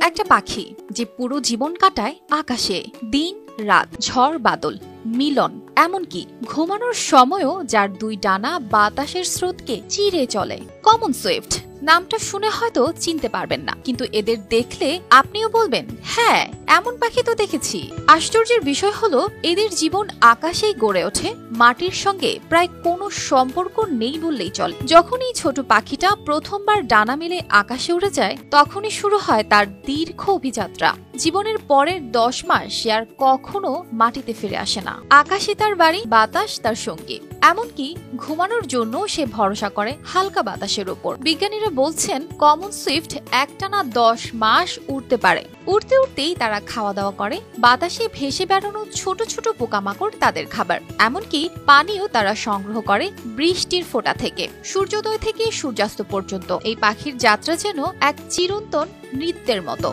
একটা পাখি যে পুরো জীবন কাটায় আকাশে, দিন রাত, ঝড় বাদল, মিলন, এমনকি ঘুমানোর সময়ও যার দুই ডানা বাতাসের স্রোতকে চিরে চলে। কমন সুইফট নামটা শুনে হয়তো চিনতে পারবেন না, কিন্তু এদের দেখলে আপনিও বলবেন, হ্যাঁ, এমন পাখি তো দেখেছি। আশ্চর্যের বিষয় হলো এদের জীবন আকাশেই গড়ে ওঠে, মাটির সঙ্গে প্রায় কোনো সম্পর্ক নেই বললেই চলে। যখনই ছোট পাখিটা প্রথমবার ডানা মেলে আকাশে উড়ে যায়, তখনই শুরু হয় তার দীর্ঘ অভিযাত্রা। জীবনের পরের 10 মাস সে আর কখনো মাটিতে ফিরে আসে না। আকাশে তার বাড়ি, বাতাস তার সঙ্গী, এমনকি ঘুমানোর জন্য সে ভরসা করে হালকা বাতাসের উপর। বিজ্ঞানীরা বলছেন কমন সুইফট একটানা 10 মাস উড়তে পারে। উড়তে উড়তেই তারা খাওয়া দাওয়া করে, বাতাসে ভেসে বেড়ানো ছোট ছোট পোকামাকড় তাদের খাবার, এমনকি পানিও তারা সংগ্রহ করে বৃষ্টির ফোঁটা থেকে। সূর্যোদয় থেকে সূর্যাস্ত পর্যন্ত এই পাখির যাত্রা যেন এক চিরন্তন নৃত্যের মতো।